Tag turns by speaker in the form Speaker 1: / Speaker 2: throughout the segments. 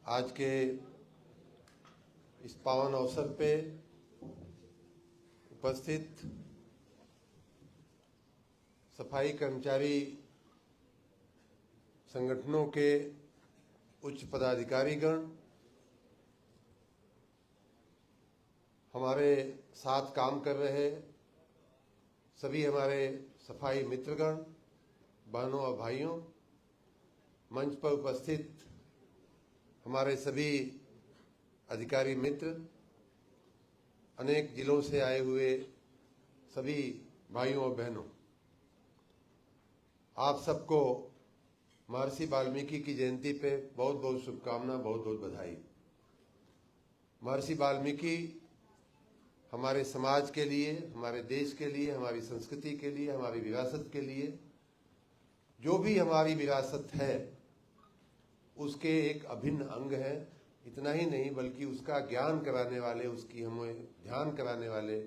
Speaker 1: आज के इस पावन अवसर पे उपस्थित सफाई कर्मचारी संगठनों के उच्च पदाधिकारीगण, हमारे साथ काम कर रहे सभी हमारे सफाई मित्रगण, बहनों और भाइयों, मंच पर उपस्थित हमारे सभी अधिकारी मित्र, अनेक जिलों से आए हुए सभी भाइयों और बहनों, आप सबको महर्षि वाल्मीकि की जयंती पे बहुत बहुत शुभकामना, बहुत बहुत बधाई। महर्षि वाल्मीकि हमारे समाज के लिए, हमारे देश के लिए, हमारी संस्कृति के लिए, हमारी विरासत के लिए, जो भी हमारी विरासत है उसके एक अभिन्न अंग है। इतना ही नहीं बल्कि उसका ज्ञान कराने वाले, उसकी हमें ध्यान कराने वाले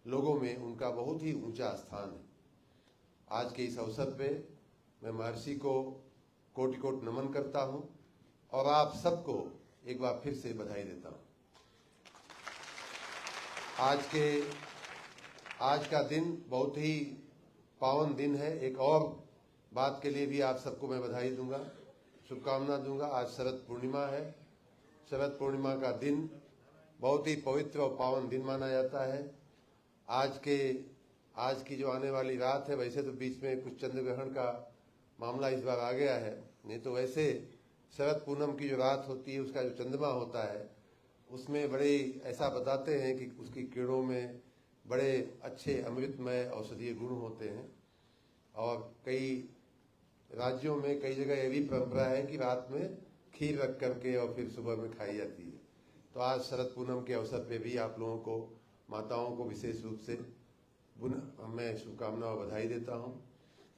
Speaker 1: लोगों में उनका बहुत ही ऊंचा स्थान है। आज के इस अवसर पे मैं महर्षि को कोटि कोटि नमन करता हूं और आप सबको एक बार फिर से बधाई देता हूं। आज का दिन बहुत ही पावन दिन है। एक और बात के लिए भी आप सबको मैं बधाई दूंगा, शुभकामना दूंगा। आज शरद पूर्णिमा है। शरद पूर्णिमा का दिन बहुत ही पवित्र और पावन दिन माना जाता है। आज की जो आने वाली रात है, वैसे तो बीच में कुछ चंद्र ग्रहण का मामला इस बार आ गया है, नहीं तो वैसे शरद पूनम की जो रात होती है, उसका जो चंद्रमा होता है, उसमें बड़े ऐसा बताते हैं कि उसकी किरणों में बड़े अच्छे अमृतमय औषधीय गुण होते हैं। और कई राज्यों में कई जगह यह भी परंपरा है कि रात में खीर रख करके और फिर सुबह में खाई जाती है। तो आज शरद पूनम के अवसर पे भी आप लोगों को, माताओं को विशेष रूप से मैं शुभकामना और बधाई देता हूं।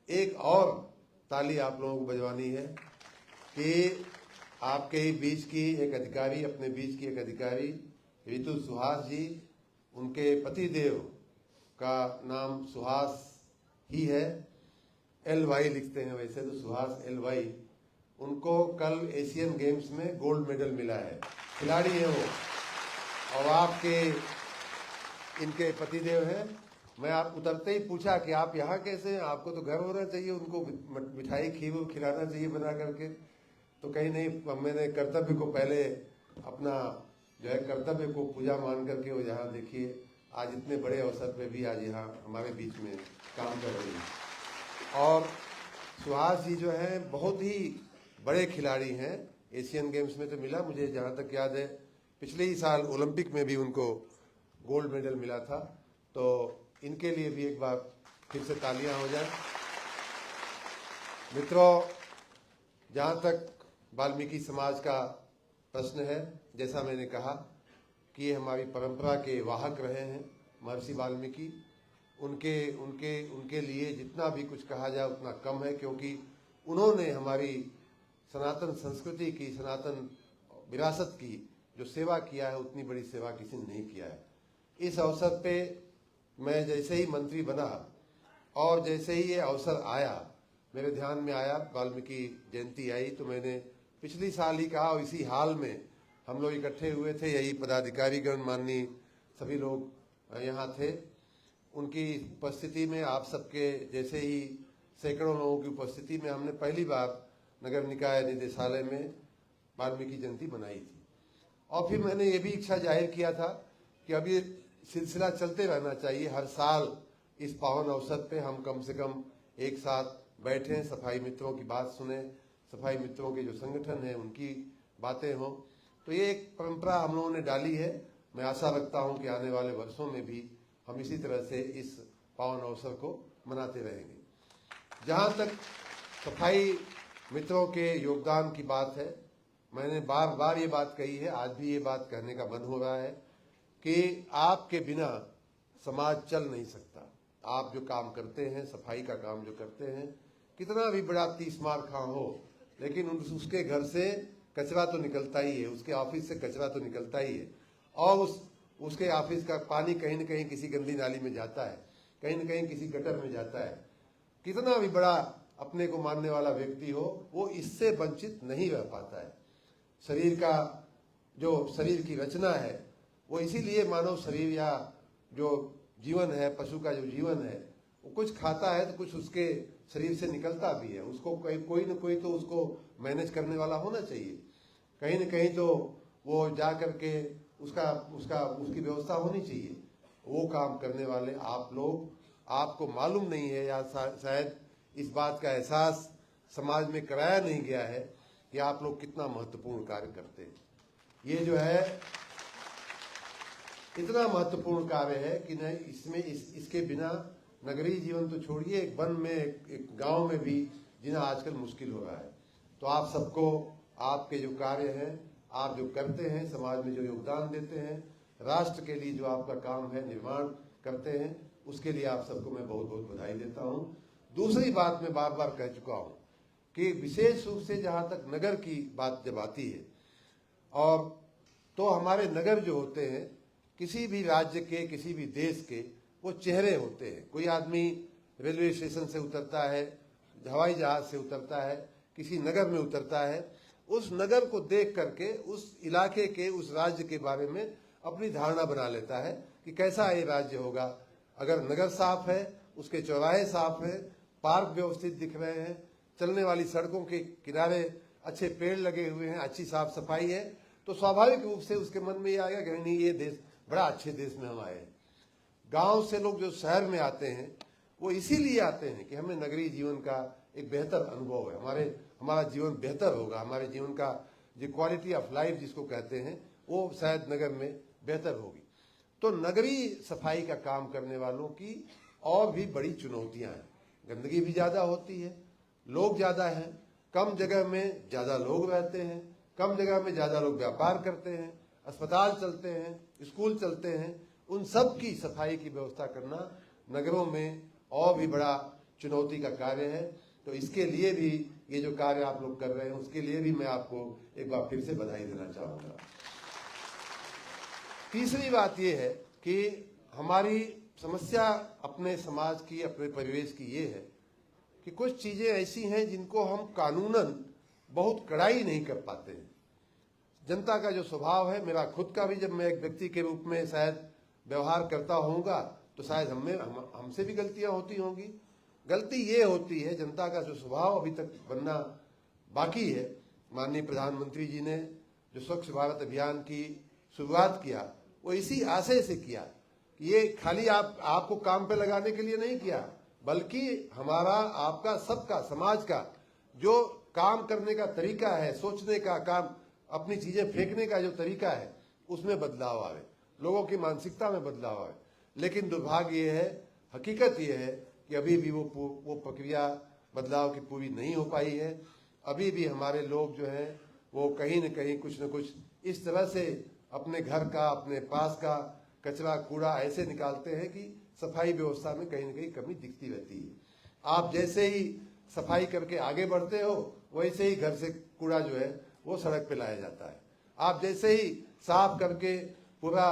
Speaker 1: एक और ताली आप लोगों को बजवानी है कि आपके ही बीच की एक अधिकारी, अपने बीच की एक अधिकारी ऋतु सुहास जी, उनके पतिदेव का नाम सुहास ही है, LY लिखते हैं वैसे तो, सुहास LY। उनको कल एशियन गेम्स में गोल्ड मेडल मिला है, खिलाड़ी है वो, और आपके इनके पतिदेव हैं। मैं आप उतरते ही पूछा कि आप यहाँ कैसे हैं, आपको तो घर होना चाहिए, उनको मिठाई खीर खिलाना चाहिए बना करके। तो कहीं नहीं, मैंने कर्तव्य को पहले, अपना जो है कर्तव्य को पूजा मान करके वो यहाँ देखिए आज इतने बड़े अवसर पे भी आज यहाँ हमारे बीच में काम कर रही है। और सुहास जी जो है बहुत ही बड़े खिलाड़ी हैं। एशियन गेम्स में तो मिला, मुझे जहाँ तक याद है पिछले ही साल ओलंपिक में भी उनको गोल्ड मेडल मिला था। तो इनके लिए भी एक बार फिर से तालियां हो जाए। मित्रों, जहाँ तक वाल्मीकि समाज का प्रश्न है, जैसा मैंने कहा कि ये हमारी परंपरा के वाहक रहे हैं महर्षि वाल्मीकि। उनके लिए जितना भी कुछ कहा जाए उतना कम है, क्योंकि उन्होंने हमारी सनातन संस्कृति की, सनातन विरासत की जो सेवा किया है, उतनी बड़ी सेवा किसी ने नहीं किया है। इस अवसर पे मैं जैसे ही मंत्री बना और जैसे ही ये अवसर आया, मेरे ध्यान में आया, वाल्मीकि जयंती आई, तो मैंने पिछली साल ही कहा, और इसी हाल में हम लोग इकट्ठे हुए थे, यही पदाधिकारीगण, माननीय सभी लोग यहाँ थे। उनकी उपस्थिति में, आप सबके जैसे ही सैकड़ों लोगों की उपस्थिति में हमने पहली बार नगर निकाय निदेशालय में वाल्मीकि जयंती मनाई थी। और फिर मैंने ये भी इच्छा जाहिर किया था कि अब ये सिलसिला चलते रहना चाहिए। हर साल इस पावन अवसर पे हम कम से कम एक साथ बैठें, सफाई मित्रों की बात सुने, सफाई मित्रों के जो संगठन है उनकी बातें हों। तो ये एक परंपरा हम लोगों ने डाली है। मैं आशा रखता हूं कि आने वाले वर्षों में भी हम इसी तरह से इस पावन अवसर को मनाते रहेंगे। जहां तक सफाई मित्रों के योगदान की बात है, मैंने बार बार ये बात कही है, आज भी ये बात कहने का मन हो रहा है कि आपके बिना समाज चल नहीं सकता। आप जो काम करते हैं, सफाई का काम जो करते हैं, कितना भी बड़ा 30 मार खां हो, लेकिन उसके घर से कचरा तो निकलता ही है, उसके ऑफिस से कचरा तो निकलता ही है, और उसके ऑफिस का पानी कहीं न कहीं किसी गंदी नाली में जाता है, कहीं न कहीं किसी गटर में जाता है। कितना भी बड़ा अपने को मानने वाला व्यक्ति हो, वो इससे वंचित नहीं रह पाता है। शरीर का जो शरीर की रचना है वो इसीलिए मानव शरीर या जो जीवन है, पशु का जो जीवन है, वो कुछ खाता है तो कुछ उसके शरीर से निकलता भी है। उसको कोई न कोई तो उसको मैनेज करने वाला होना चाहिए। कहीं न कहीं तो वो जा करके उसकी व्यवस्था होनी चाहिए। वो काम करने वाले आप लोग, आपको मालूम नहीं है या शायद इस बात का एहसास समाज में कराया नहीं गया है कि आप लोग कितना महत्वपूर्ण कार्य करते हैं। ये जो है इतना महत्वपूर्ण कार्य है कि नहीं इसमें इसके बिना नगरीय जीवन तो छोड़िए, एक वन में एक गांव में भी जीना आजकल मुश्किल हो रहा है। तो आप सबको, आपके जो कार्य हैं, आप जो करते हैं, समाज में जो योगदान देते हैं, राष्ट्र के लिए जो आपका काम है, निर्माण करते हैं, उसके लिए आप सबको मैं बहुत बहुत बधाई देता हूं। दूसरी बात मैं बार बार कह चुका हूं कि विशेष रूप से जहां तक नगर की बात जब आती है, और तो हमारे नगर जो होते हैं किसी भी राज्य के, किसी भी देश के, वो चेहरे होते हैं। कोई आदमी रेलवे स्टेशन से उतरता है, हवाई जहाज से उतरता है, किसी नगर में उतरता है, उस नगर को देख करके उस इलाके के, उस राज्य के बारे में अपनी धारणा बना लेता है कि कैसा ये राज्य होगा। अगर नगर साफ है, उसके चौराहे साफ है, पार्क व्यवस्थित दिख रहे हैं, चलने वाली सड़कों के किनारे अच्छे पेड़ लगे हुए हैं, अच्छी साफ सफाई है, तो स्वाभाविक रूप से उसके मन में ये आएगा कि नहीं, ये देश बड़ा अच्छे देश में हम आए हैं। गांव से लोग जो शहर में आते हैं वो इसीलिए आते हैं कि हमें नगरीय जीवन का एक बेहतर अनुभव है, हमारा जीवन बेहतर होगा, हमारे जीवन का जो क्वालिटी ऑफ लाइफ जिसको कहते हैं वो शायद नगर में बेहतर होगी। तो नगरीय सफाई का काम करने वालों की और भी बड़ी चुनौतियां हैं। गंदगी भी ज्यादा होती है, लोग ज्यादा हैं, कम जगह में ज्यादा लोग रहते हैं, कम जगह में ज्यादा लोग व्यापार करते हैं, अस्पताल चलते हैं, स्कूल चलते हैं। उन सब की सफाई की व्यवस्था करना नगरों में और भी बड़ा चुनौती का कार्य है। तो इसके लिए भी ये जो कार्य आप लोग कर रहे हैं उसके लिए भी मैं आपको एक बार फिर से बधाई देना चाहूंगा। तीसरी बात ये है कि हमारी समस्या अपने समाज की, अपने परिवेश की ये है कि कुछ चीजें ऐसी हैं जिनको हम कानूनन बहुत कड़ाई नहीं कर पाते हैं। जनता का जो स्वभाव है, मेरा खुद का भी, जब मैं एक व्यक्ति के रूप में शायद व्यवहार करता होऊंगा तो शायद हमसे भी गलतियां होती होंगी। गलती ये होती है, जनता का जो स्वभाव अभी तक बनना बाकी है। माननीय प्रधानमंत्री जी ने जो स्वच्छ भारत अभियान की शुरुआत किया वो इसी आशय से किया कि ये खाली आपको काम पे लगाने के लिए नहीं किया, बल्कि हमारा, आपका, सबका, समाज का जो काम करने का तरीका है, सोचने का, काम, अपनी चीजें फेंकने का जो तरीका है, उसमें बदलाव आवे, लोगों की मानसिकता में बदलाव आवे। लेकिन दुर्भाग्य ये है, हकीकत ये है कि अभी भी वो प्रक्रिया बदलाव की पूरी नहीं हो पाई है। अभी भी हमारे लोग जो हैं वो कहीं न कहीं कुछ न कुछ इस तरह से अपने घर का, अपने पास का कचरा, कूड़ा ऐसे निकालते हैं कि सफाई व्यवस्था में कहीं न कहीं कमी दिखती रहती है। आप जैसे ही सफाई करके आगे बढ़ते हो वैसे ही घर से कूड़ा जो है वो सड़क पे लाया जाता है। आप जैसे ही साफ करके पूरा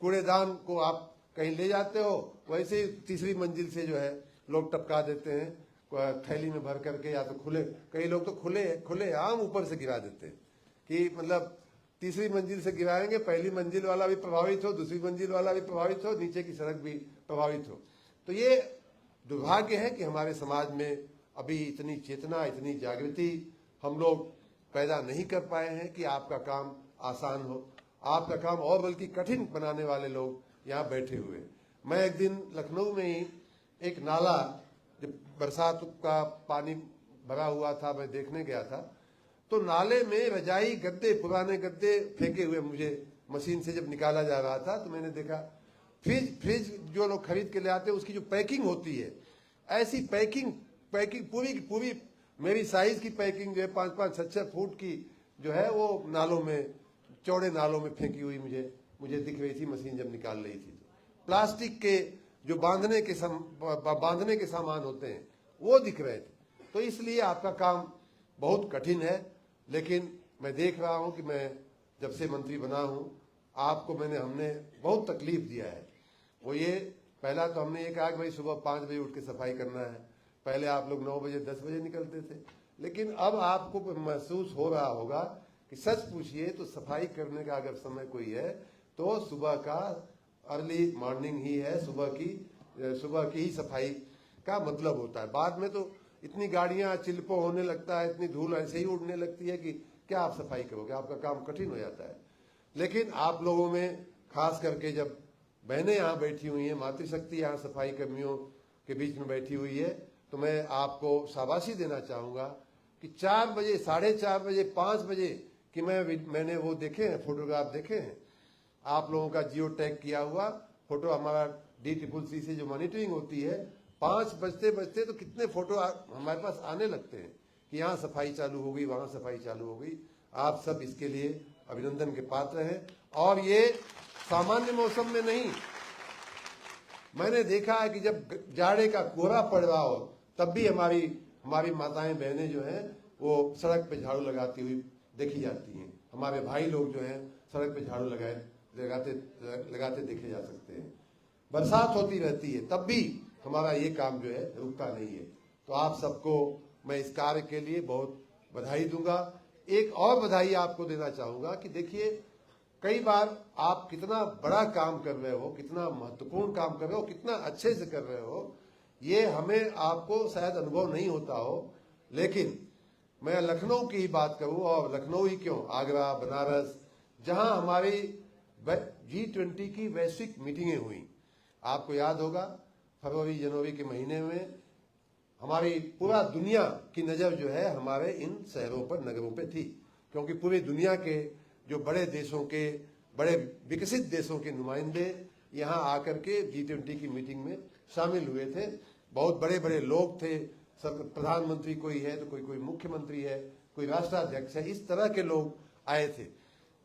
Speaker 1: कूड़ेदान को आप कहीं ले जाते हो वैसे ही तीसरी मंजिल से जो है लोग टपका देते हैं थैली में भर करके, या तो खुले, कई लोग तो खुले आम ऊपर से गिरा देते हैं कि मतलब तीसरी मंजिल से गिराएंगे, पहली मंजिल वाला भी प्रभावित हो, दूसरी मंजिल वाला भी प्रभावित हो, नीचे की सड़क भी प्रभावित हो। तो ये दुर्भाग्य है कि हमारे समाज में अभी इतनी चेतना, इतनी जागृति हम लोग पैदा नहीं कर पाए हैं कि आपका काम आसान हो। आपका काम और बल्कि कठिन बनाने वाले लोग यहाँ बैठे हुए। मैं एक दिन लखनऊ में ही एक नाला, जब बरसात का पानी भरा हुआ था, मैं देखने गया था, तो नाले में रजाई, गद्दे, पुराने गद्दे फेंके हुए मुझे मशीन से जब निकाला जा रहा था तो मैंने देखा फ्रिज जो लोग खरीद के ले आते हैं उसकी जो पैकिंग होती है, ऐसी पैकिंग पूरी की पूरी मेरी साइज की पैकिंग जो है 5-5, 6-6 फुट की जो है वो नालों में, चौड़े नालों में फेंकी हुई मुझे दिख रही थी मशीन जब निकाल रही थी। प्लास्टिक के जो बांधने के सामान होते हैं वो दिख रहे थे। तो इसलिए आपका काम बहुत कठिन है, लेकिन मैं देख रहा हूं कि मैं जब से मंत्री बना हूं आपको हमने बहुत तकलीफ दिया है। वो ये, पहला तो हमने ये कहा कि भाई सुबह 5 बजे उठ के सफाई करना है। पहले आप लोग 9 बजे 10 बजे निकलते थे, लेकिन अब आपको महसूस हो रहा होगा कि सच पूछिए तो सफाई करने का अगर समय कोई है तो सुबह का अर्ली मॉर्निंग ही है, सुबह की ही सफाई का मतलब होता है। बाद में तो इतनी गाड़ियां चिल्पो होने लगता है, इतनी धूल ऐसे ही उड़ने लगती है कि क्या आप सफाई करोगे, आपका काम कठिन हो जाता है। लेकिन आप लोगों में खास करके जब बहनें यहाँ बैठी हुई हैं, मातृशक्ति यहाँ सफाई कर्मियों के बीच में बैठी हुई है, तो मैं आपको शाबाशी देना चाहूंगा कि 4 बजे, 4:30 बजे, 5 बजे कि मैंने वो देखे हैं, फोटोग्राफ देखे हैं आप लोगों का जियो टैग किया हुआ फोटो, हमारा DCCC से जो मॉनिटरिंग होती है, 5 बजते बजते तो कितने फोटो हमारे पास आने लगते हैं कि यहाँ सफाई चालू हो गई, वहां सफाई चालू हो गई। आप सब इसके लिए अभिनंदन के पात्र हैं। और ये सामान्य मौसम में नहीं, मैंने देखा है कि जब जाड़े का कोहरा पड़ रहा हो तब भी हमारी माताएं बहनें जो हैं वो सड़क पे झाड़ू लगाती हुई देखी जाती हैं। हमारे भाई लोग जो हैं सड़क पे झाड़ू लगाते देखे जा सकते हैं। बरसात होती रहती है तब भी हमारा ये काम जो है रुकता नहीं है। तो आप सबको मैं इस कार्य के लिए बहुत बधाई दूंगा। एक और बधाई आपको देना चाहूंगा कि देखिए, कई बार आप कितना बड़ा काम कर रहे हो, कितना महत्वपूर्ण काम कर रहे हो, कितना अच्छे से कर रहे हो, ये हमें आपको शायद अनुभव नहीं होता हो। लेकिन मैं लखनऊ की ही बात करूं, और लखनऊ ही क्यों, आगरा, बनारस, जहां हमारी G20 की वैश्विक मीटिंगें हुई, आपको याद होगा फरवरी जनवरी के महीने में हमारी पूरा दुनिया की नजर जो है हमारे इन शहरों पर, नगरों पे थी, क्योंकि पूरी दुनिया के जो बड़े देशों के, बड़े विकसित देशों के नुमाइंदे यहाँ आकर के G20 की मीटिंग में शामिल हुए थे। बहुत बड़े बड़े लोग थे, प्रधानमंत्री कोई है तो कोई मुख्यमंत्री है, कोई राष्ट्राध्यक्ष है, इस तरह के लोग आए थे।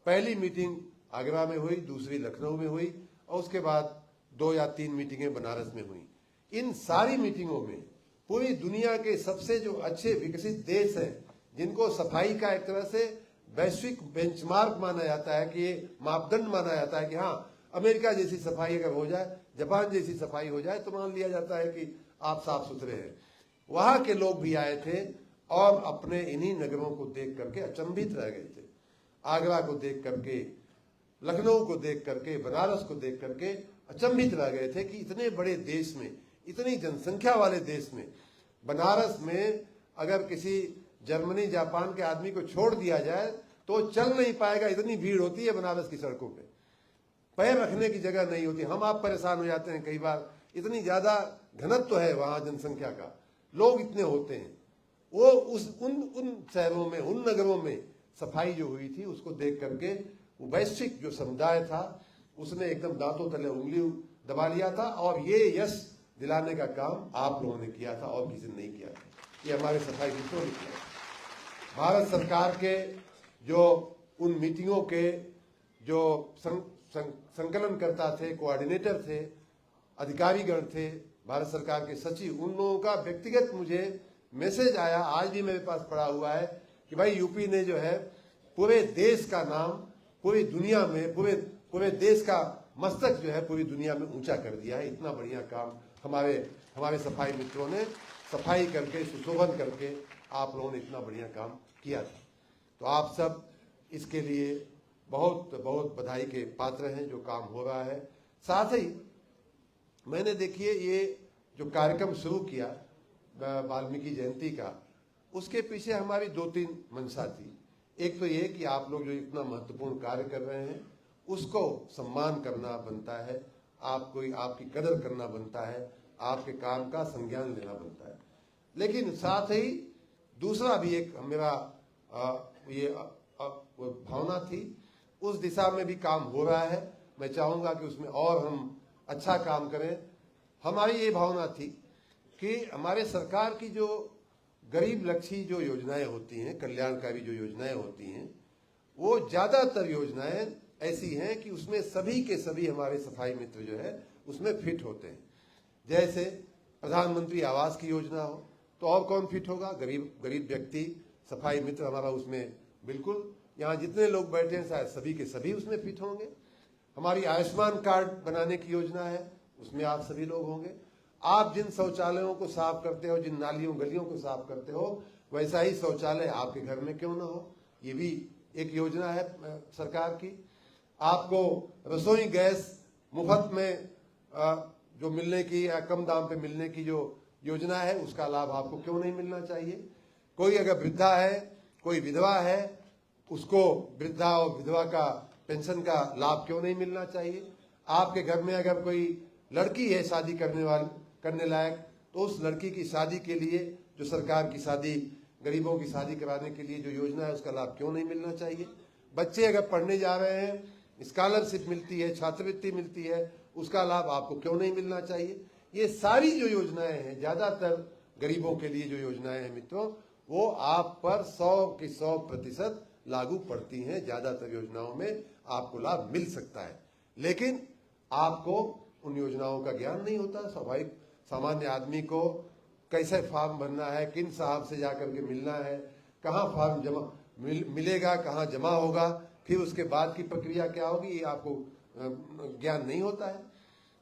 Speaker 1: पहली मीटिंग आगरा में हुई, दूसरी लखनऊ में हुई, और उसके बाद 2 या 3 मीटिंगें बनारस में हुई। इन सारी मीटिंगों में पूरी दुनिया के सबसे जो अच्छे विकसित देश हैं, जिनको सफाई का एक तरह से वैश्विक बेंचमार्क माना जाता है, कि ये मापदंड माना जाता है कि हाँ, अमेरिका जैसी सफाई अगर हो जाए, जापान जैसी सफाई हो जाए, तो मान लिया जाता है कि आप साफ सुथरे हैं। वहां के लोग भी आए थे और अपने इन्हीं नगरों को देख करके अचंभित रह गए थे। आगरा को देख करके, लखनऊ को देख करके, बनारस को देख करके अचंभित रह गए थे कि इतने बड़े देश में, इतनी जनसंख्या वाले देश में, बनारस में अगर किसी जर्मनी जापान के आदमी को छोड़ दिया जाए तो चल नहीं पाएगा, इतनी भीड़ होती है बनारस की सड़कों पे, पैर रखने की जगह नहीं होती। हम आप परेशान हो जाते हैं कई बार, इतनी ज्यादा घनत्व है वहां जनसंख्या का, लोग इतने होते हैं। वो उन शहरों में, उन नगरों में सफाई जो हुई थी, उसको देख करके वो वैश्विक जो समुदाय था उसने एकदम दांतों तले उंगली दबा लिया था। और ये यश दिलाने का काम आप लोगों ने किया था और किसी ने नहीं किया था, ये हमारे सफाई मित्रों ने किया। भारत सरकार के जो उन मीटिंगों के जो संकलन करता थे, कोऑर्डिनेटर थे, अधिकारीगण थे, भारत सरकार के सचिव, उन लोगों का व्यक्तिगत मुझे मैसेज आया, आज भी मेरे पास पड़ा हुआ है, कि भाई यूपी ने जो है पूरे देश का नाम पूरी दुनिया में, पूरे देश का मस्तक जो है पूरी दुनिया में ऊंचा कर दिया है। इतना बढ़िया काम हमारे सफाई मित्रों ने सफाई करके, सुशोभन करके आप लोगों ने इतना बढ़िया काम किया था। तो आप सब इसके लिए बहुत बहुत बधाई के पात्र हैं जो काम हो रहा है। साथ ही मैंने देखिए ये जो कार्यक्रम शुरू किया वाल्मीकि जयंती का, उसके पीछे हमारी 2-3 मंशा थी। एक तो ये कि आप लोग जो इतना महत्वपूर्ण कार्य कर रहे हैं उसको सम्मान करना बनता है, आपकी कदर करना बनता है, आपके काम का संज्ञान लेना बनता है। लेकिन साथ ही दूसरा भी एक मेरा भावना थी, उस दिशा में भी काम हो रहा है। मैं चाहूंगा कि उसमें और हम अच्छा काम करें। हमारी ये भावना थी कि हमारे सरकार की जो गरीब लक्षी जो योजनाएं होती हैं, कल्याणकारी जो योजनाएं होती हैं, वो ज्यादातर योजनाएं ऐसी हैं कि उसमें सभी के सभी हमारे सफाई मित्र जो है उसमें फिट होते हैं। जैसे प्रधानमंत्री आवास की योजना हो तो और कौन फिट होगा, गरीब व्यक्ति, सफाई मित्र हमारा उसमें बिल्कुल, यहाँ जितने लोग बैठे हैं शायद सभी के सभी उसमें फिट होंगे। हमारी आयुष्मान कार्ड बनाने की योजना है, उसमें आप सभी लोग होंगे। आप जिन शौचालयों को साफ करते हो, जिन नालियों गलियों को साफ करते हो, वैसा ही शौचालय आपके घर में क्यों ना हो, ये भी एक योजना है सरकार की। आपको रसोई गैस मुफ्त में जो मिलने की या कम दाम पे मिलने की जो योजना है, उसका लाभ आपको क्यों नहीं मिलना चाहिए? कोई अगर वृद्धा है, कोई विधवा है, उसको वृद्धा और विधवा का पेंशन का लाभ क्यों नहीं मिलना चाहिए? आपके घर में अगर कोई लड़की है शादी करने लायक, तो उस लड़की की शादी के लिए जो सरकार की शादी, गरीबों की शादी कराने के लिए जो योजना है, उसका लाभ क्यों नहीं मिलना चाहिए? बच्चे अगर पढ़ने जा रहे हैं, स्कॉलरशिप मिलती है, छात्रवृत्ति मिलती है, उसका लाभ आपको क्यों नहीं मिलना चाहिए? ये सारी जो योजनाएं हैं, ज्यादातर गरीबों के लिए जो योजनाएं हैं मित्रों, वो आप पर 100% लागू पड़ती हैं। ज्यादातर योजनाओं में आपको लाभ मिल सकता है, लेकिन आपको उन योजनाओं का ज्ञान नहीं होता। स्वाभाविक सामान्य आदमी को कैसे फॉर्म भरना है, किन साहब से जाकर के मिलना है, कहाँ फॉर्म जमा मिलेगा, कहाँ जमा होगा, फिर उसके बाद की प्रक्रिया क्या होगी, ये आपको ज्ञान नहीं होता है।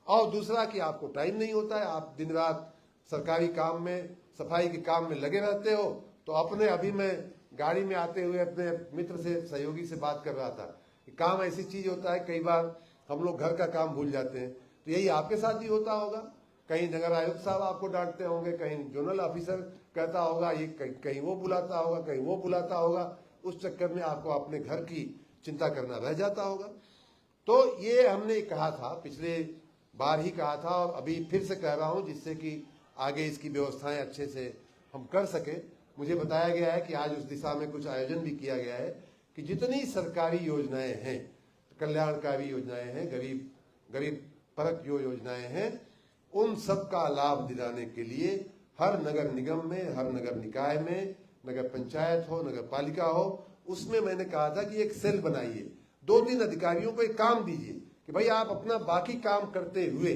Speaker 1: और दूसरा कि आपको टाइम नहीं होता है। आप दिन रात सरकारी काम में, सफाई के काम में लगे रहते हो। तो अपने अभी मैं गाड़ी में आते हुए अपने मित्र से, सहयोगी से बात कर रहा था कि काम ऐसी चीज होता है, कई बार हम लोग घर का काम भूल जाते हैं। तो यही आपके साथ भी होता होगा। कहीं नगर आयुक्त साहब आपको डांटते होंगे, कहीं जोनल ऑफिसर कहता होगा, ये कहीं वो बुलाता होगा, कहीं वो बुलाता होगा। उस चक्कर में आपको अपने घर की चिंता करना रह जाता होगा। तो ये हमने कहा था, पिछले बार ही कहा था और अभी फिर से कह रहा हूं, जिससे कि आगे इसकी व्यवस्थाएं अच्छे से हम कर सके। मुझे बताया गया है कि आज उस दिशा में कुछ आयोजन भी किया गया है कि जितनी सरकारी योजनाएं हैं, कल्याणकारी योजनाएं हैं, गरीब परक जो योजनाएं हैं, उन सब का लाभ दिलाने के लिए हर नगर निगम में, हर नगर निकाय में, नगर पंचायत हो, नगर पालिका हो, उसमें मैंने कहा था कि एक सेल बनाइए, 2-3 अधिकारियों को एक काम दीजिए कि भाई आप अपना बाकी काम करते हुए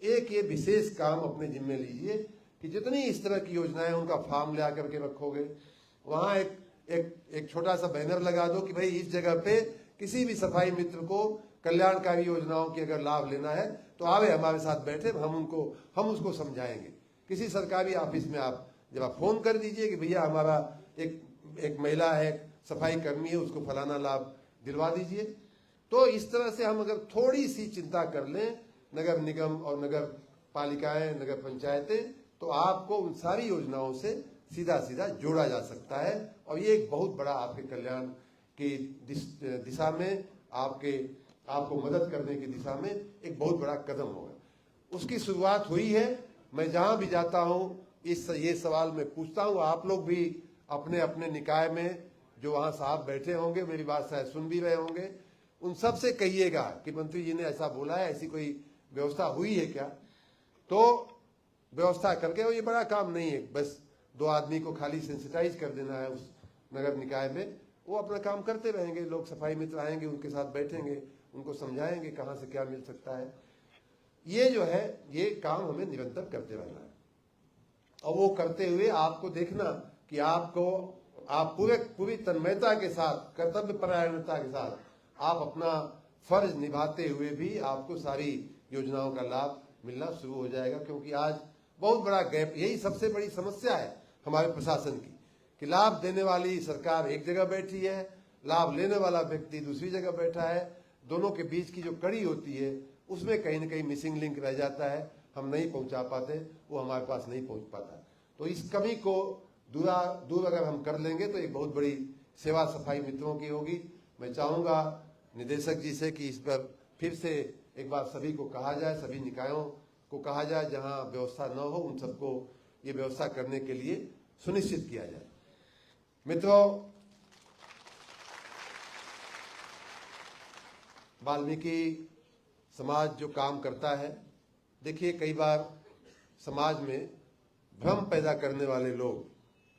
Speaker 1: एक ये विशेष काम अपने जिम्मे लीजिए कि जितनी इस तरह की योजनाएं, उनका फॉर्म ले आकर के रखोगे। वहां एक छोटा सा बैनर लगा दो कि भाई इस जगह पे किसी भी सफाई मित्र को कल्याणकारी योजनाओं की अगर लाभ लेना है तो आवे हमारे साथ बैठे, हम उसको समझाएंगे। किसी सरकारी ऑफिस में आप जब आप फोन कर दीजिए कि भैया हमारा एक महिला है, सफाई कर्मी है, उसको फलाना लाभ दिलवा दीजिए। तो इस तरह से हम अगर थोड़ी सी चिंता कर लें, नगर निगम और नगर पालिकाएं, नगर पंचायतें, तो आपको उन सारी योजनाओं से सीधा सीधा जोड़ा जा सकता है। और ये एक बहुत बड़ा आपके कल्याण की दिशा में, आपको मदद करने की दिशा में एक बहुत बड़ा कदम होगा। उसकी शुरुआत हुई है। मैं जहां भी जाता हूं ये सवाल मैं पूछता हूं। आप लोग भी अपने अपने निकाय में जो वहां साहब बैठे होंगे, मेरी बात शायद सुन भी रहे होंगे, उन सब से कहिएगा कि मंत्री जी ने ऐसा बोला है, ऐसी कोई व्यवस्था हुई है क्या? तो व्यवस्था करके, और ये बड़ा काम नहीं है, बस 2 आदमी को खाली सेंसिटाइज कर देना है उस नगर निकाय में, वो अपना काम करते रहेंगे। लोग सफाई मित्र आएंगे, उनके साथ बैठेंगे, उनको समझाएंगे कहाँ से क्या मिल सकता है। ये जो है, ये काम हमें निरंतर करते रहना है। और वो करते हुए आपको देखना कि आप पूरी तन्मयता के साथ, कर्तव्य परायणता के साथ आप अपना फर्ज निभाते हुए भी आपको सारी योजनाओं का लाभ मिलना शुरू हो जाएगा। क्योंकि आज बहुत बड़ा गैप, यही सबसे बड़ी समस्या है हमारे प्रशासन की, कि लाभ देने वाली सरकार एक जगह बैठी है, लाभ लेने वाला व्यक्ति दूसरी जगह बैठा है। दोनों के बीच की जो कड़ी होती है, उसमें कहीं न कहीं मिसिंग लिंक रह जाता है, हम नहीं पहुंचा पाते, वो हमारे पास नहीं पहुंच पाता। तो इस कमी को दूर अगर हम कर लेंगे तो एक बहुत बड़ी सेवा सफाई मित्रों की होगी। मैं चाहूंगा निदेशक जी से कि इस पर फिर से एक बार सभी को कहा जाए, सभी निकायों को कहा जाए, जहां व्यवस्था न हो उन सबको ये व्यवस्था करने के लिए सुनिश्चित किया जाए। मित्रों, वाल्मीकि समाज जो काम करता है, देखिए कई बार समाज में भ्रम पैदा करने वाले लोग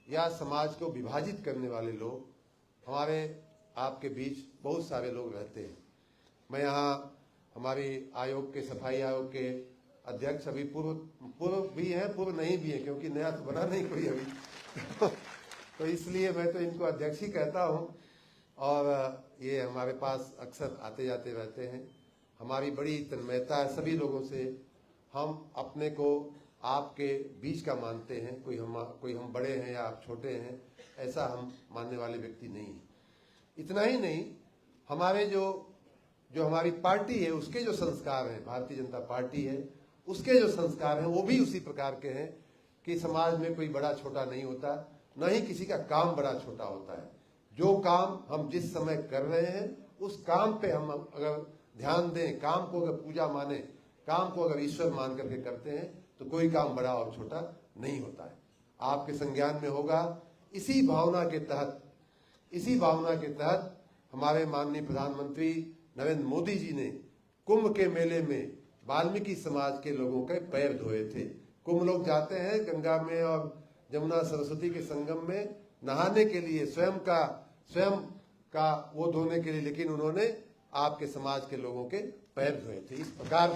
Speaker 1: या समाज को विभाजित करने वाले लोग हमारे आपके बीच बहुत सारे लोग रहते हैं। मैं यहाँ हमारे आयोग के, सफाई आयोग के अध्यक्ष अभी पूर्व भी हैं, पूर्व नहीं भी हैं, क्योंकि नया तो बना नहीं कोई अभी तो इसलिए मैं तो इनको अध्यक्ष ही कहता हूँ। और ये हमारे पास अक्सर आते जाते रहते हैं। हमारी बड़ी तन्मयता है सभी लोगों से। हम अपने को आपके बीच का मानते हैं, कोई हम बड़े हैं या आप छोटे हैं, ऐसा हम मानने वाले व्यक्ति नहीं हैं। इतना ही नहीं, हमारे जो हमारी पार्टी है उसके जो संस्कार हैं, भारतीय जनता पार्टी है उसके जो संस्कार हैं वो भी उसी प्रकार के हैं कि समाज में कोई बड़ा छोटा नहीं होता, न ही किसी का काम बड़ा छोटा होता है। जो काम हम जिस समय कर रहे हैं उस काम पे हम अगर ध्यान दें, काम को अगर पूजा माने, काम को अगर ईश्वर मान करके करते हैं तो कोई काम बड़ा और छोटा नहीं होता है। आपके संज्ञान में होगा, इसी भावना के तहत हमारे माननीय प्रधानमंत्री नरेंद्र मोदी जी ने कुंभ के मेले में वाल्मीकि समाज के लोगों के पैर धोए थे। कुंभ लोग जाते हैं गंगा में और जमुना सरस्वती के संगम में नहाने के लिए, स्वयं का वो धोने के लिए, लेकिन उन्होंने आपके समाज के लोगों के पैर धोए थे। इस प्रकार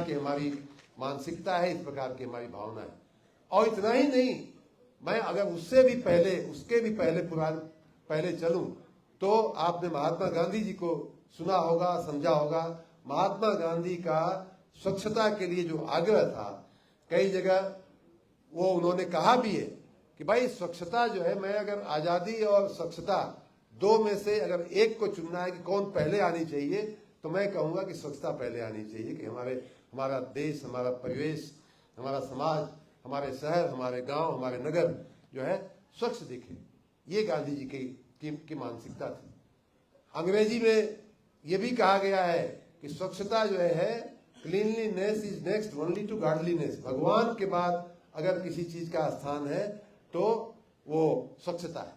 Speaker 1: की हमारी मानसिकता है, इस प्रकार की हमारी भावना है। और इतना ही नहीं, मैं अगर उसके भी पहले चलूं तो आपने महात्मा गांधी जी को सुना होगा, समझा होगा। महात्मा गांधी का स्वच्छता के लिए जो आग्रह था, कई जगह वो उन्होंने कहा भी है कि भाई स्वच्छता जो है, मैं अगर आजादी और स्वच्छता दो में से अगर एक को चुनना है कि कौन पहले आनी चाहिए, तो मैं कहूंगा कि स्वच्छता पहले आनी चाहिए, कि हमारा देश, हमारा परिवेश, हमारा समाज, हमारे शहर, हमारे गांव, हमारे नगर जो है स्वच्छ दिखे। ये गांधी जी की मानसिकता थी। अंग्रेजी में ये भी कहा गया है कि स्वच्छता जो है, cleanliness is next only to godliness. भगवान के बाद अगर किसी चीज का स्थान है तो वो स्वच्छता है।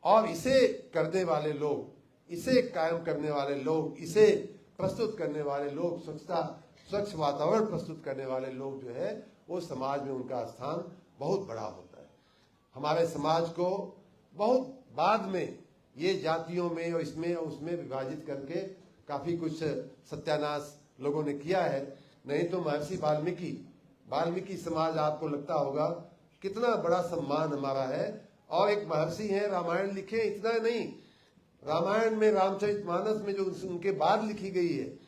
Speaker 1: और इसे करने वाले लोग, इसे कायम करने वाले लोग, इसे प्रस्तुत करने वाले लोग, स्वच्छ वातावरण प्रस्तुत करने वाले लोग जो है, वो समाज में उनका स्थान बहुत बड़ा होता है। हमारे समाज को बहुत बाद में ये जातियों में और इसमें और उसमें विभाजित करके काफी कुछ सत्यानाश लोगों ने किया है। नहीं तो महर्षि वाल्मीकि समाज, आपको लगता होगा कितना बड़ा सम्मान हमारा है। और एक महर्षि हैं, रामायण लिखे, इतना नहीं, रामायण में रामचरितमानस में जो उनके बाद लिखी गई है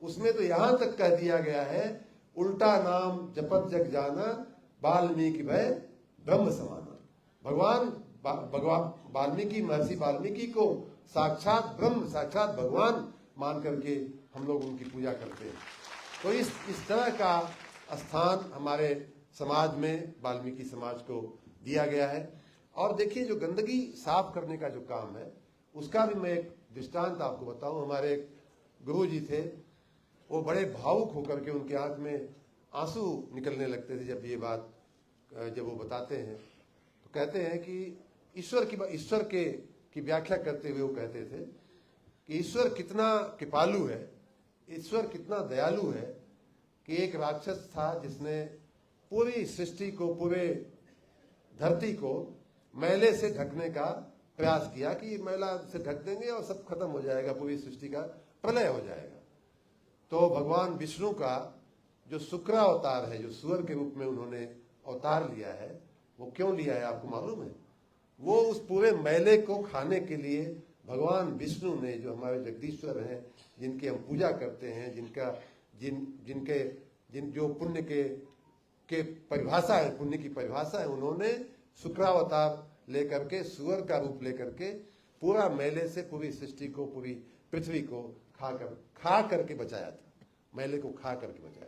Speaker 1: उसमें तो यहां तक कह दिया गया है, उल्टा नाम जपत जग जाना, वाल्मीकि भय ब्रह्म समाना। भगवान महर्षि वाल्मीकि को साक्षात ब्रह्म, साक्षात भगवान मान करके हम लोग उनकी पूजा करते हैं। तो इस तरह का स्थान हमारे समाज में वाल्मीकि समाज को दिया गया है। और देखिए, जो गंदगी साफ करने का जो काम है उसका भी मैं एक दृष्टांत आपको बताऊं। हमारे एक गुरु जी थे, वो बड़े भावुक होकर के उनके आंख में आंसू निकलने लगते थे जब ये बात जब वो बताते हैं। तो कहते हैं कि ईश्वर की व्याख्या करते हुए वो कहते थे कि ईश्वर कितना कृपालु है, ईश्वर कितना दयालु है कि एक राक्षस था जिसने पूरी सृष्टि को, पूरे धरती को मैले से ढकने का प्रयास किया कि मैला से ढक देंगे और सब खत्म हो जाएगा, पूरी सृष्टि का प्रलय हो जाएगा। तो भगवान विष्णु का जो शुक्रावतार है, जो सूअर के रूप में उन्होंने अवतार लिया है, वो क्यों लिया है आपको मालूम है? वो उस पूरे मैले को खाने के लिए भगवान विष्णु ने, जो हमारे जगदीश्वर हैं, जिनकी हम पूजा करते हैं, जिन जो पुण्य के परिभाषा है, पुण्य की परिभाषा है, उन्होंने शुक्रावतार लेकर के, सूअर का रूप लेकर के पूरा मैले से पूरी सृष्टि को, पूरी पृथ्वी को खा करके बचाया था, मैले को खा करके बचाया था।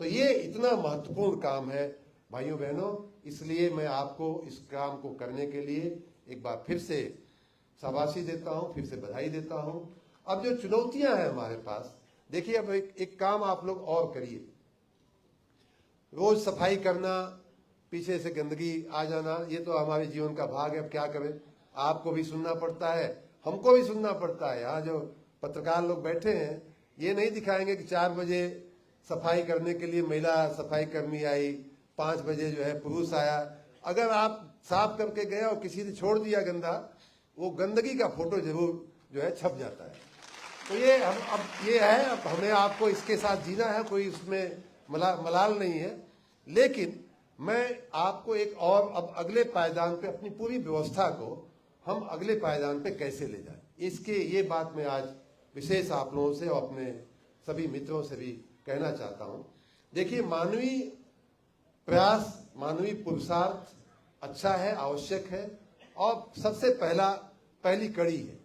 Speaker 1: तो ये इतना महत्वपूर्ण काम है भाइयों बहनों, इसलिए मैं आपको इस काम को करने के लिए एक बार फिर से शाबाशी देता हूं, फिर से बधाई देता हूं। अब जो चुनौतियां हैं हमारे पास, देखिए, अब एक काम आप लोग और करिए। रोज सफाई करना, पीछे से गंदगी आ जाना, ये तो हमारे जीवन का भाग है। अब क्या करें, आपको भी सुनना पड़ता है, हमको भी सुनना पड़ता है। यहाँ जो पत्रकार लोग बैठे हैं, ये नहीं दिखाएंगे कि 4 बजे सफाई करने के लिए महिला सफाई कर्मी आई, 5 बजे जो है पुरुष आया। अगर आप साफ करके गए और किसी ने छोड़ दिया गंदा, वो गंदगी का फोटो जरूर जो है छप जाता है। तो ये है, अब हमें आपको इसके साथ जीना है, कोई उसमें मलाल नहीं है। लेकिन मैं आपको एक और, अब अगले पायदान पे अपनी पूरी व्यवस्था को हम अगले पायदान पे कैसे ले जाएं, ये बात मैं आज विशेष आप लोगों से और अपने सभी मित्रों से भी कहना चाहता हूं। देखिए, मानवीय प्रयास, मानवीय पुरुषार्थ अच्छा है, आवश्यक है, और सबसे पहली कड़ी है।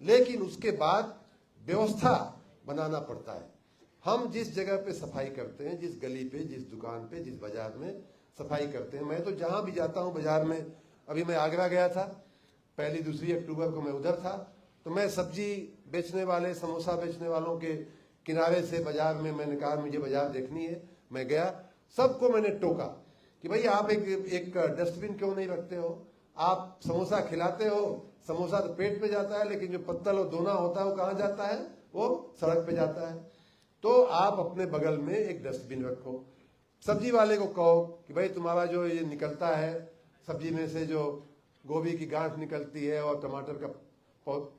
Speaker 1: लेकिन उसके बाद व्यवस्था बनाना पड़ता है। हम जिस जगह पे सफाई करते हैं, जिस गली पे, जिस दुकान पे, जिस बाजार में सफाई करते हैं, मैं तो जहां भी जाता हूं बाजार में, अभी मैं आगरा गया था, 1-2 अक्टूबर को मैं उधर था, तो मैं सब्जी बेचने वाले, समोसा बेचने वालों के किनारे से बाजार में, मैंने कहा मुझे बाजार देखनी है, मैं गया, सबको मैंने टोका कि भाई आप एक डस्टबिन क्यों नहीं रखते हो? आप समोसा खिलाते हो, समोसा तो पेट में जाता है, लेकिन जो पत्तल और दोना होता है वो कहाँ जाता है? वो सड़क पे जाता है। तो आप अपने बगल में एक डस्टबिन रखो। सब्जी वाले को कहो कि भाई तुम्हारा जो ये निकलता है सब्जी में से, जो गोभी की गांठ निकलती है और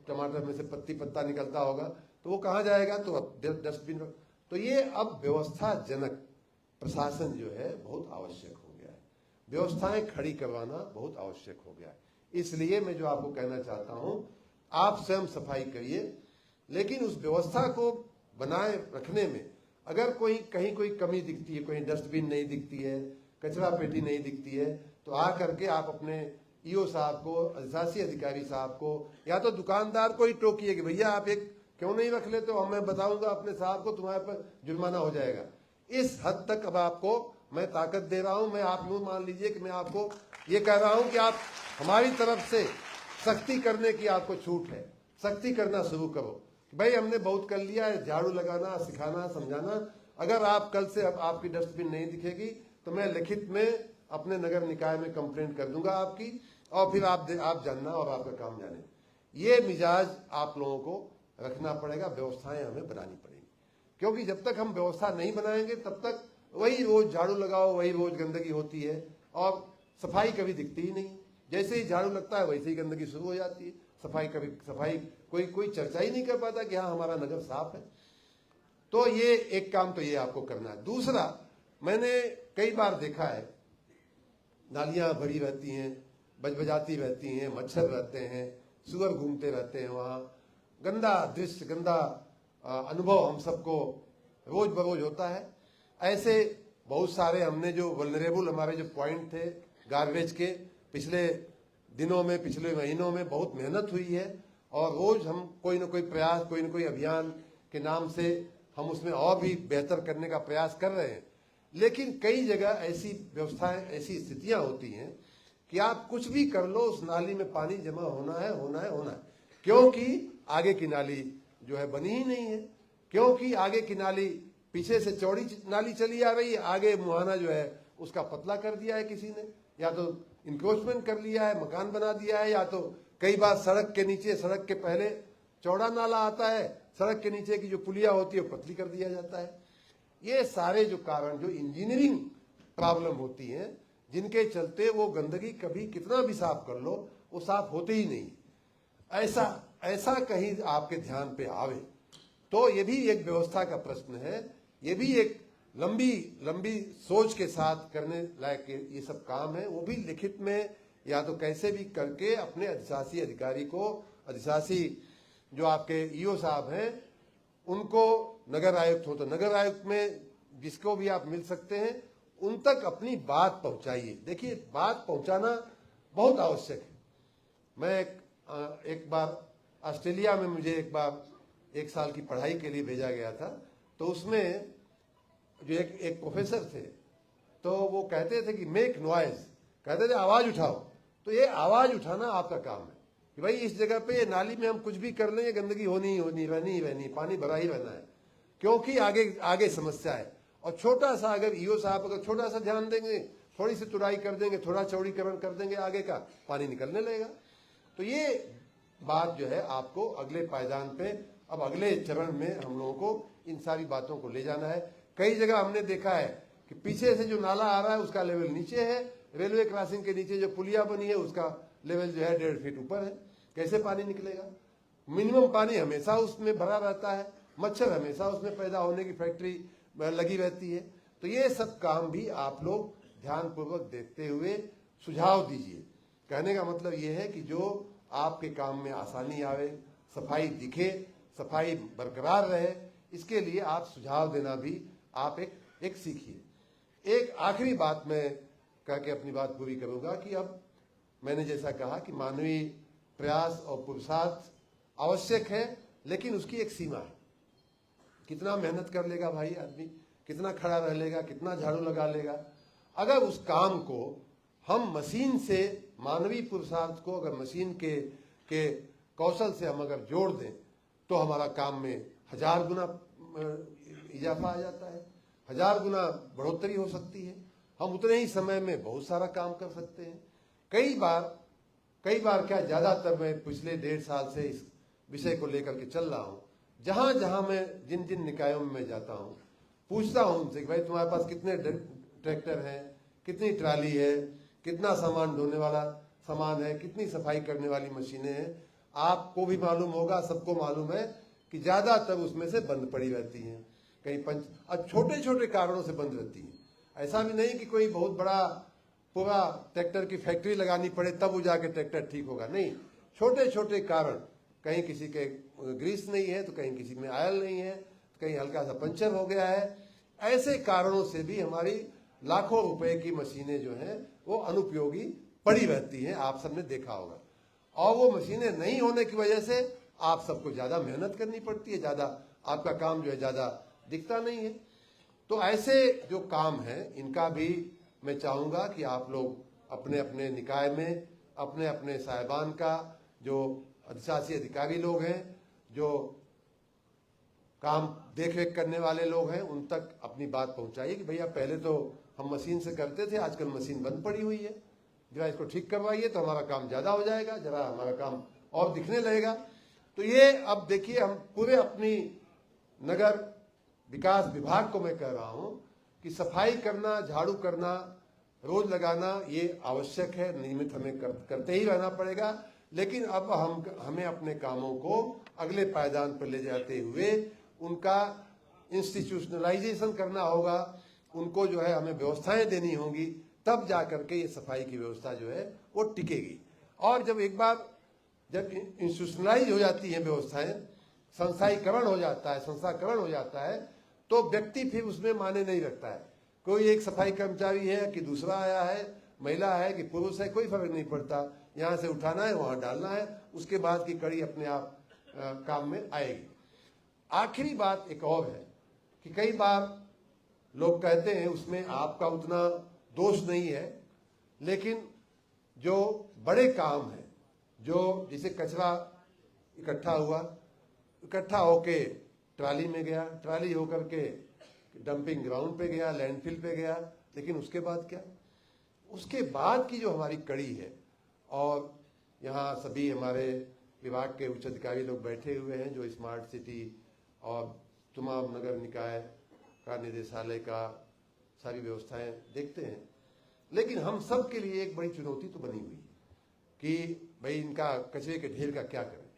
Speaker 1: टमाटर में से पत्ती पत्ता निकलता होगा, तो वो कहाँ जाएगा? तो अब डस्टबिन। तो ये अब व्यवस्थाजनक प्रशासन जो है बहुत आवश्यक हो गया है, व्यवस्थाएं खड़ी करवाना बहुत आवश्यक हो गया है। इसलिए मैं जो आपको कहना चाहता हूं, आप स्वयं सफाई करिए, लेकिन उस व्यवस्था को बनाए रखने में अगर कहीं कोई कमी दिखती है, कोई डस्टबिन नहीं दिखती है, कचरा पेटी नहीं दिखती है, तो आ करके आप अपने ईओ साहब को, अधिशासी अधिकारी साहब को, या तो दुकानदार को ही टोकिए कि भैया आप एक क्यों नहीं रख लेते हो, मैं बताऊंगा अपने साहब को, तुम्हारे पर जुर्माना हो जाएगा। इस हद तक अब आपको मैं ताकत दे रहा हूं। मैं आप यूं मान लीजिए कि मैं आपको ये कह रहा हूं कि आप हमारी तरफ से सख्ती करने की आपको छूट है, सख्ती करना शुरू करो। भाई हमने बहुत कर लिया है, झाड़ू लगाना, सिखाना, समझाना। अगर आप कल से अब आपकी डस्टबिन नहीं दिखेगी तो मैं लिखित में अपने नगर निकाय में कंप्लेंट कर दूंगा आपकी, और फिर आप जानना और आपका काम जाने। ये मिजाज आप लोगों को रखना पड़ेगा, व्यवस्थाएं हमें बनानी पड़ेगी, क्योंकि जब तक हम व्यवस्था नहीं बनाएंगे तब तक वही रोज झाड़ू लगाओ, वही रोज गंदगी होती है और सफाई कभी दिखती ही नहीं। जैसे ही झाड़ू लगता है वैसे ही गंदगी शुरू हो जाती है। सफाई कोई चर्चा ही नहीं कर पाता कि हाँ हमारा नगर साफ है। तो ये एक काम तो ये आपको करना है। दूसरा, मैंने कई बार देखा है नालियां भरी रहती हैं, बजबजाती रहती हैं, मच्छर रहते हैं, सुअर घूमते रहते हैं वहां, गंदा दृश्य, गंदा अनुभव हम सबको रोज बरोज होता है। ऐसे बहुत सारे हमने जो वल्नरेबल हमारे जो पॉइंट थे गार्बेज के, पिछले दिनों में, पिछले महीनों में बहुत मेहनत हुई है और रोज हम कोई ना कोई प्रयास, कोई ना कोई अभियान के नाम से हम उसमें और भी बेहतर करने का प्रयास कर रहे हैं। लेकिन कई जगह ऐसी व्यवस्थाएं, ऐसी स्थितियां होती हैं कि आप कुछ भी कर लो, उस नाली में पानी जमा होना है, क्योंकि आगे की नाली जो है बनी ही नहीं है, क्योंकि आगे की नाली पीछे से चौड़ी नाली चली आ रही है, आगे मुहाना जो है उसका पतला कर दिया है किसी ने, या तो इंक्रोचमेंट कर लिया है, मकान बना दिया है, या तो कई बार सड़क के नीचे, सड़क के पहले चौड़ा नाला आता है, सड़क के नीचे की जो पुलिया होती है वो पतली कर दिया जाता है। ये सारे जो कारण, जो इंजीनियरिंग प्रॉब्लम होती हैं, जिनके चलते वो गंदगी कभी कितना भी साफ कर लो वो साफ होते ही नहीं। ऐसा कहीं आपके ध्यान पे आवे तो ये भी एक व्यवस्था का प्रश्न है, ये भी एक लंबी सोच के साथ करने लायक ये सब काम है। वो भी लिखित में या तो कैसे भी करके अपने अधिशासी अधिकारी को, अधिशासी जो आपके ईओ साहब हैं उनको, नगर आयुक्त हो तो नगर आयुक्त में जिसको भी आप मिल सकते हैं उन तक अपनी बात पहुंचाइए। देखिए, बात पहुंचाना बहुत आवश्यक है। मैं एक बार ऑस्ट्रेलिया में, मुझे एक बार 1 साल की पढ़ाई के लिए भेजा गया था, तो उसमें जो एक प्रोफेसर थे, तो वो कहते थे कि मेक नॉइज, कहते थे आवाज उठाओ। तो ये आवाज उठाना आपका काम है कि भाई इस जगह पे ये नाली में हम कुछ भी कर लें, गंदगी होनी ही रहनी, पानी भरा ही रहना है, क्योंकि आगे समस्या है। और छोटा सा अगर ईओ साहब अगर छोटा सा ध्यान देंगे, थोड़ी सी तुड़ाई कर देंगे, थोड़ा चौड़ीकरण कर देंगे, आगे का पानी निकलने लगेगा। तो ये बात जो है आपको अगले पायदान पे, अब अगले चरण में हम लोगों को इन सारी बातों को ले जाना है। कई जगह हमने देखा है कि पीछे से जो नाला आ रहा है उसका लेवल नीचे है, रेलवे क्रॉसिंग के नीचे जो पुलिया बनी है उसका लेवल जो है 1.5 फीट ऊपर है। कैसे पानी निकलेगा? मिनिमम पानी हमेशा उसमें भरा रहता है, मच्छर हमेशा उसमें पैदा होने की फैक्ट्री लगी रहती है। तो ये सब काम भी आप लोग ध्यानपूर्वक देखते हुए सुझाव दीजिए। कहने का मतलब ये है कि जो आपके काम में आसानी आवे, सफाई दिखे, सफाई बरकरार रहे, इसके लिए आप सुझाव देना भी आप एक सीखिए। एक आखिरी बात मैं कह के अपनी बात पूरी करूंगा कि अब मैंने जैसा कहा कि मानवीय प्रयास और पुरुषार्थ आवश्यक है, लेकिन उसकी एक सीमा है। कितना मेहनत कर लेगा भाई आदमी, कितना खड़ा रह लेगा, कितना झाड़ू लगा लेगा। अगर उस काम को हम मशीन से, मानवीय पुरुषार्थ को अगर मशीन के कौशल से हम अगर जोड़ दें तो हमारा काम में 1000 गुना इजाफा आ जाता है, 1000 गुना बढ़ोतरी हो सकती है। हम उतने ही समय में बहुत सारा काम कर सकते हैं। कई बार क्या, ज्यादातर मैं पिछले 1.5 साल से इस विषय को लेकर के चल रहा हूं। जहां जहां मैं जिन निकायों में मैं जाता हूं, पूछता हूं उनसे कि भाई तुम्हारे पास कितने ट्रैक्टर हैं, कितनी ट्राली है, कितना सामान ढोने वाला सामान है, कितनी सफाई करने वाली मशीनें हैं। आपको भी मालूम होगा, सबको मालूम है कि ज्यादातर उसमें से बंद पड़ी रहती हैं, कहीं और छोटे छोटे कारणों से बंद रहती है। ऐसा भी नहीं कि कोई बहुत बड़ा पूरा ट्रैक्टर की फैक्ट्री लगानी पड़े तब वो जाके ट्रैक्टर ठीक होगा, नहीं। छोटे छोटे कारण, कहीं किसी के ग्रीस नहीं है तो कहीं किसी में आयल नहीं है, तो कहीं हल्का सा पंचर हो गया है। ऐसे कारणों से भी हमारी लाखों रुपए की मशीनें जो हैं वो अनुपयोगी पड़ी रहती हैं, आप सबने देखा होगा। और वो मशीनें नहीं होने की वजह से आप सबको ज्यादा मेहनत करनी पड़ती है, ज्यादा आपका काम जो है ज्यादा दिखता नहीं है। तो ऐसे जो काम है इनका भी मैं चाहूंगा कि आप लोग अपने अपने निकाय में, अपने अपने साहिबान का, जो अधिशासी अधिकारी लोग हैं, जो काम देख रेख करने वाले लोग हैं, उन तक अपनी बात पहुंचाइए कि भैया पहले तो हम मशीन से करते थे, आजकल मशीन बंद पड़ी हुई है, जरा इसको ठीक करवाइए तो हमारा काम ज्यादा हो जाएगा, जरा हमारा काम और दिखने लगेगा। तो ये अब देखिए, हम पूरे अपनी नगर विकास विभाग को मैं कह रहा हूं कि सफाई करना, झाड़ू करना, रोज लगाना ये आवश्यक है, नियमित हमें करते ही रहना पड़ेगा। लेकिन अब हमें अपने कामों को अगले पायदान पर ले जाते हुए उनका इंस्टीट्यूशनलाइजेशन करना होगा, उनको जो है हमें व्यवस्थाएं देनी होंगी, तब जाकर के ये सफाई की व्यवस्था जो है वो टिकेगी। और जब एक बार जब इंस्टीट्यूशनलाइज हो जाती है व्यवस्थाएं, संस्थाईकरण हो जाता है, संस्थाकरण हो जाता है, तो व्यक्ति फिर उसमें माने नहीं रखता है। कोई एक सफाई कर्मचारी है कि दूसरा आया है, महिला है कि पुरुष है, कोई फर्क नहीं पड़ता, यहाँ से उठाना है वहां डालना है, उसके बाद की कड़ी अपने आप काम में आएगी। आखिरी बात एक और है कि कई बार लोग कहते हैं उसमें आपका उतना दोष नहीं है, लेकिन जो बड़े काम है, जो जैसे कचरा इकट्ठा होके ट्राली में गया, ट्राली होकर के डंपिंग ग्राउंड पे गया, लैंडफिल पे गया, लेकिन उसके बाद क्या, उसके बाद की जो हमारी कड़ी है। और यहाँ सभी हमारे विभाग के उच्च अधिकारी लोग बैठे हुए हैं जो स्मार्ट सिटी और तमाम नगर निकाय का निदेशालय का सारी व्यवस्थाएं देखते हैं। लेकिन हम सब के लिए एक बड़ी चुनौती तो बनी हुई कि भाई इनका कचरे के ढेर का क्या करें,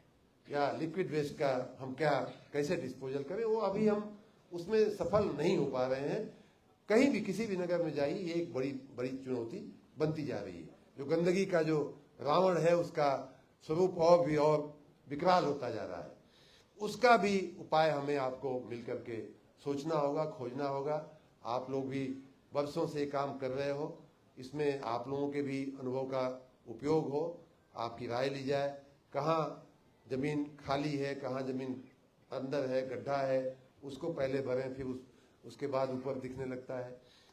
Speaker 1: या लिक्विड वेस्ट का हम कैसे डिस्पोजल करें। वो अभी हम उसमें सफल नहीं हो पा रहे हैं। कहीं भी किसी भी नगर में जाइए, ये एक बड़ी बड़ी चुनौती बनती जा रही है। जो गंदगी का जो रावण है उसका स्वरूप और भी और विकराल होता जा रहा है, उसका भी उपाय हमें आपको मिलकर के सोचना होगा, खोजना होगा। आप लोग भी वर्षों से काम कर रहे हो, इसमें आप लोगों के भी अनुभव का उपयोग हो, आपकी राय ली जाए, कहाँ जमीन खाली है, कहाँ जमीन अंदर है, गड्ढा है, उसको पहले भरें, फिर उसके बाद ऊपर दिखने लगता है।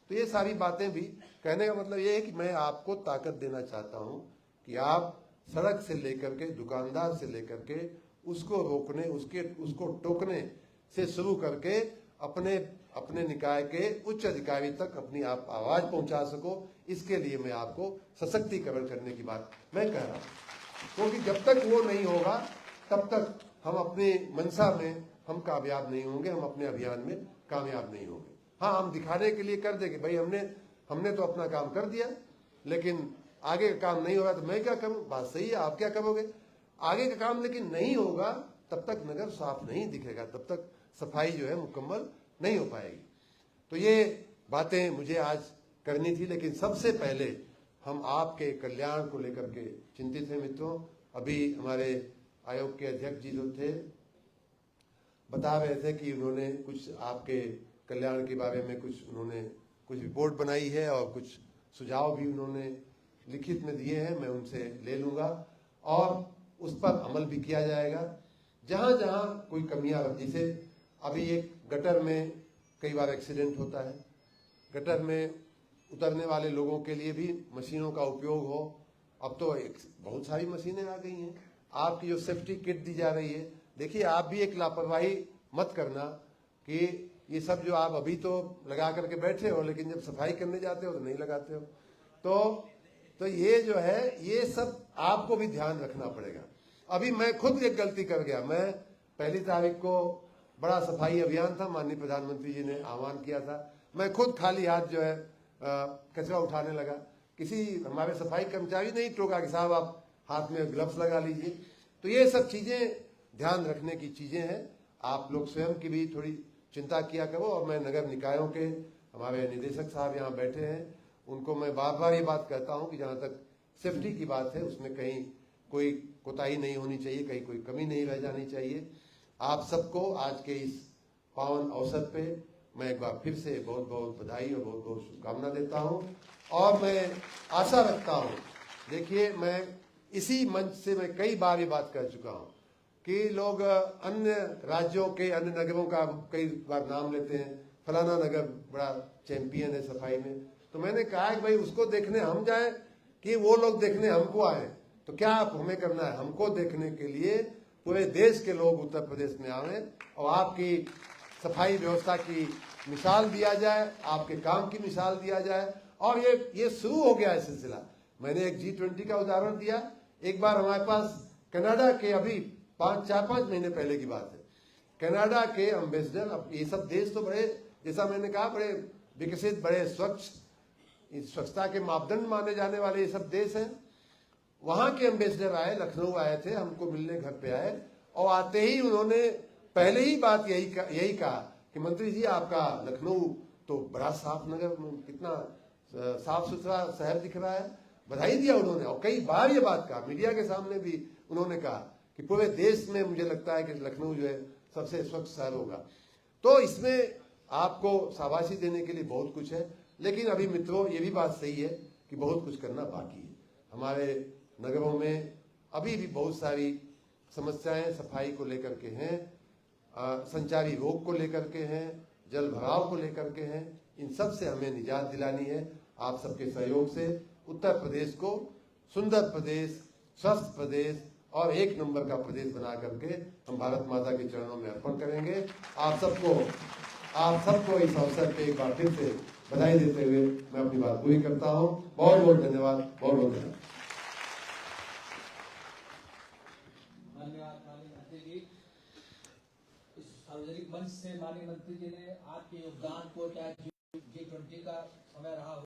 Speaker 1: तो ये सारी बातें भी, कहने का मतलब ये है कि मैं आपको ताकत देना चाहता हूं कि आप सड़क से लेकर के, दुकानदार से लेकर के, उसको रोकने, उसको टोकने से शुरू करके अपने अपने निकाय के उच्च अधिकारी तक अपनी आप आवाज पहुंचा सको। इसके लिए मैं आपको सशक्तिकरण करने की बात मैं कह रहा हूं, क्योंकि जब तक वो नहीं होगा तब तक हम अपने मंशा में हम कामयाब नहीं होंगे, हम अपने अभियान में कामयाब नहीं होंगे। हाँ, हम दिखाने के लिए कर देंगे भाई हमने तो अपना काम कर दिया, लेकिन आगे का काम नहीं होगा तो मैं क्या करूं। बात सही है, आप क्या करोगे, आगे का काम लेकिन नहीं होगा तब तक नगर साफ नहीं दिखेगा, तब तक सफाई जो है मुकम्मल नहीं हो पाएगी। तो ये बातें मुझे आज करनी थी, लेकिन सबसे पहले हम आपके कल्याण को लेकर के चिंतित हैं मित्रों। अभी हमारे आयोग के अध्यक्ष जी जो थे बता रहे थे कि उन्होंने कुछ आपके कल्याण के बारे में कुछ रिपोर्ट बनाई है और कुछ सुझाव भी उन्होंने लिखित में दिए हैं, मैं उनसे ले लूंगा और उस पर अमल भी किया जाएगा। जहां जहां कोई कमियां, जैसे अभी एक गटर में कई बार एक्सीडेंट होता है, गटर में उतरने वाले लोगों के लिए भी मशीनों का उपयोग हो। अब तो बहुत सारी मशीनें आ गई हैं। आपकी जो सेफ्टी किट दी जा रही है, देखिए आप भी एक लापरवाही मत करना कि ये सब जो आप अभी तो लगा करके बैठे हो, लेकिन जब सफाई करने जाते हो तो नहीं लगाते हो। तो ये जो है, ये सब आपको भी ध्यान रखना पड़ेगा। अभी मैं खुद एक गलती कर गया। मैं 1 तारीख को बड़ा सफाई अभियान था, माननीय प्रधानमंत्री जी ने आह्वान किया था। मैं खुद खाली हाथ जो है कचरा उठाने लगा। किसी हमारे सफाई कर्मचारी नहीं टोका कि साहब आप हाथ में ग्लव्स लगा लीजिए। तो ये सब चीजें ध्यान रखने की चीजें हैं। आप लोग स्वयं की भी थोड़ी चिंता किया करो। और मैं नगर निकायों के हमारे निदेशक साहब यहाँ बैठे हैं, उनको मैं बार बार ये बात कहता हूँ कि जहाँ तक सेफ्टी की बात है उसमें कहीं कोई कोताही नहीं होनी चाहिए, कहीं कोई कमी नहीं रह जानी चाहिए। आप सबको आज के इस पावन अवसर पे मैं एक बार फिर से बहुत बहुत बधाई और बहुत बहुत शुभकामना देता हूँ। और मैं आशा रखता हूँ, देखिए मैं इसी मंच से मैं कई बार ये बात कर चुका हूँ कि लोग अन्य राज्यों के अन्य नगरों का कई बार नाम लेते हैं, फलाना नगर बड़ा चैंपियन है सफाई में। तो मैंने कहा कि भाई उसको देखने हम जाएं कि वो लोग देखने हमको आए? तो क्या आप हमें करना है, हमको देखने के लिए पूरे देश के लोग उत्तर प्रदेश में आवे और आपकी सफाई व्यवस्था की मिसाल दिया जाए, आपके काम की मिसाल दिया जाए। और ये शुरू हो गया है सिलसिला। मैंने एक G20 का उदाहरण दिया। एक बार हमारे पास कनाडा के, अभी 4-5 महीने पहले की बात है, कनाडा के एम्बेसडर, अब ये सब देश तो बड़े, जैसा मैंने कहा, बड़े विकसित, बड़े स्वच्छ, स्वच्छता के मापदंड माने जाने वाले ये सब देश हैं। वहां के एम्बेसडर आए, लखनऊ आए थे, हमको मिलने घर पे आए। और आते ही उन्होंने पहले ही बात यही कहा कि मंत्री जी आपका लखनऊ तो बड़ा साफ नगर, कितना साफ सुथरा शहर दिख रहा है। बधाई दिया उन्होंने। और कई बार ये बात कहा, मीडिया के सामने भी उन्होंने कहा कि पूरे देश में मुझे लगता है कि लखनऊ जो है सबसे स्वच्छ शहर होगा। तो इसमें आपको शाबाशी देने के लिए बहुत कुछ है। लेकिन अभी मित्रों, ये भी बात सही है कि बहुत कुछ करना बाकी है। हमारे नगरों में अभी भी बहुत सारी समस्याएं सफाई को लेकर के हैं, संचारी रोग को लेकर के हैं, जल भराव को लेकर के हैं। इन सब से हमें निजात दिलानी है। आप सबके सहयोग से उत्तर प्रदेश को सुंदर प्रदेश, स्वस्थ प्रदेश और 1 नंबर का प्रदेश बना करके हम भारत माता के चरणों में अर्पण करेंगे। आप सबको इस अवसर पे एक बार फिर से बधाई देते हुए मैं अपनी बात पूरी करता हूँ। बहुत बहुत धन्यवाद, बहुत बहुत धन्यवाद।
Speaker 2: धन्यवाद माननीय मंत्री जी। इस सार्वजनिक मंच से माननीय मंत्री जी ने आपके योगदान को, चाहे G20 का समय रहा हो